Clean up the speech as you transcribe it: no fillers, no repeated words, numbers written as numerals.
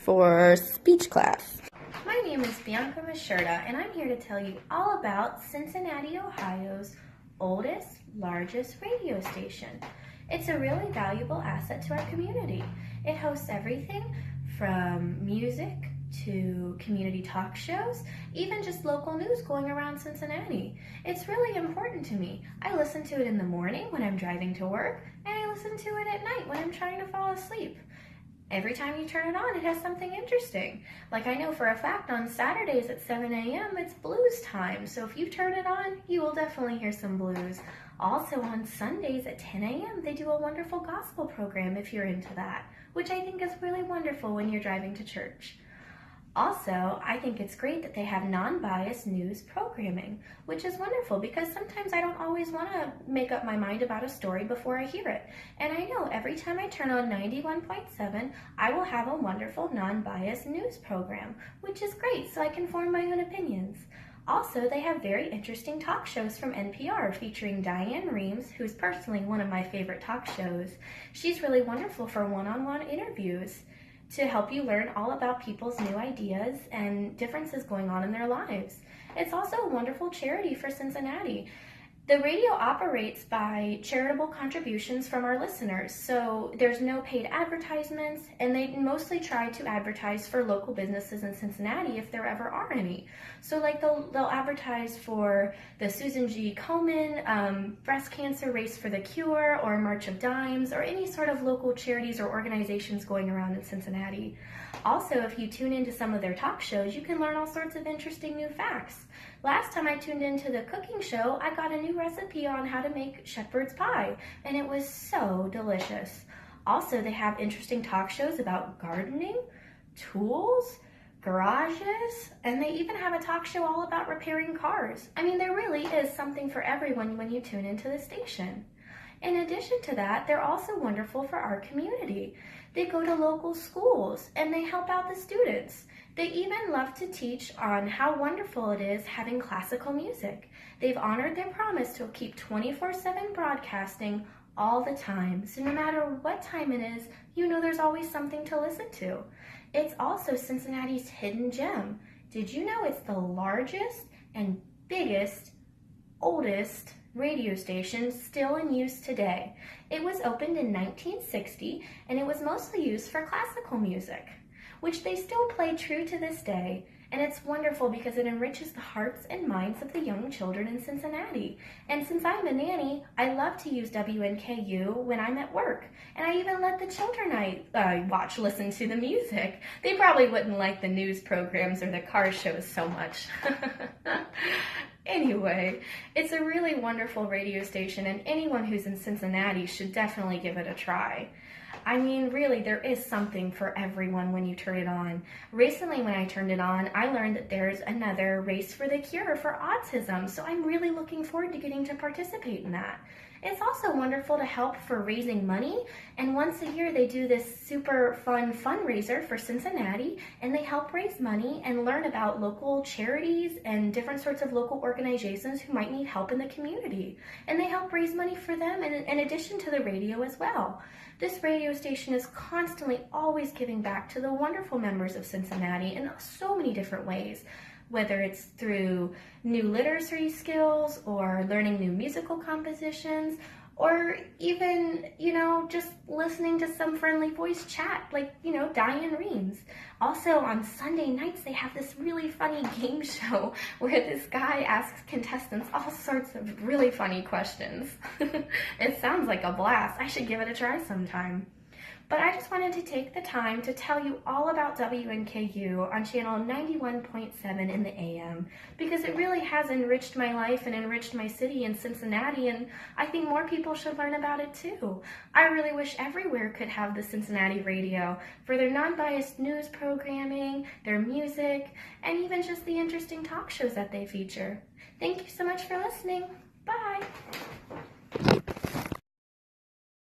for speech class. My name is Bianca Masherda, and I'm here to tell you all about Cincinnati, Ohio's oldest, largest radio station. It's a really valuable asset to our community. It hosts everything from music to community talk shows, even just local news going around Cincinnati. It's really important to me. I listen to it in the morning when I'm driving to work, and I listen to it at night when I'm trying to fall asleep. Every time you turn it on, it has something interesting. Like I know for a fact on Saturdays at 7 a.m. it's blues time, so if you turn it on, you will definitely hear some blues. Also on Sundays at 10 a.m. they do a wonderful gospel program if you're into that, which I think is really wonderful when you're driving to church. Also, I think it's great that they have non-biased news programming, which is wonderful because sometimes I don't always want to make up my mind about a story before I hear it. And I know every time I turn on 91.7, I will have a wonderful non-biased news program, which is great so I can form my own opinions. Also, they have very interesting talk shows from NPR featuring Diane Reeves, who's personally one of my favorite talk shows. She's really wonderful for one-on-one interviews to help you learn all about people's new ideas and differences going on in their lives. It's also a wonderful charity for Cincinnati. The radio operates by charitable contributions from our listeners, so there's no paid advertisements, and they mostly try to advertise for local businesses in Cincinnati if there ever are any. So like they'll advertise for the Susan G. Komen breast cancer race for the cure, or March of Dimes, or any sort of local charities or organizations going around in Cincinnati. Also, if you tune into some of their talk shows, you can learn all sorts of interesting new facts. Last time I tuned into the cooking show, I got a new recipe on how to make shepherd's pie, and it was so delicious. Also, they have interesting talk shows about gardening, tools, garages, and they even have a talk show all about repairing cars. I mean, there really is something for everyone when you tune into the station. In addition to that, they're also wonderful for our community. They go to local schools and they help out the students. They even love to teach on how wonderful it is having classical music. They've honored their promise to keep 24/7 broadcasting all the time. So no matter what time it is, you know there's always something to listen to. It's also Cincinnati's hidden gem. Did you know it's the largest and biggest, oldest radio station still in use today? It was opened in 1960 and it was mostly used for classical music, which they still play true to this day. And it's wonderful because it enriches the hearts and minds of the young children in Cincinnati. And since I'm a nanny, I love to use WNKU when I'm at work. And I even let the children I watch listen to the music. They probably wouldn't like the news programs or the car shows so much. Anyway, it's a really wonderful radio station, and anyone who's in Cincinnati should definitely give it a try. I mean, really, there is something for everyone when you turn it on. Recently, when I turned it on, I learned that there's another race for the cure for autism, so I'm really looking forward to getting to participate in that. It's also wonderful to help for raising money, and once a year they do this super fun fundraiser for Cincinnati, and they help raise money and learn about local charities and different sorts of local organizations who might need help in the community. And they help raise money for them in addition to the radio as well. This radio station is constantly always giving back to the wonderful members of Cincinnati in so many different ways, whether it's through new literacy skills or learning new musical compositions, or even, just listening to some friendly voice chat like, Diane Reems. Also on Sunday nights, they have this really funny game show where this guy asks contestants all sorts of really funny questions. It sounds like a blast. I should give it a try sometime. But I just wanted to take the time to tell you all about WNKU on channel 91.7 in the AM, because it really has enriched my life and enriched my city in Cincinnati, and I think more people should learn about it too. I really wish everywhere could have the Cincinnati radio for their non-biased news programming, their music, and even just the interesting talk shows that they feature. Thank you so much for listening. Bye!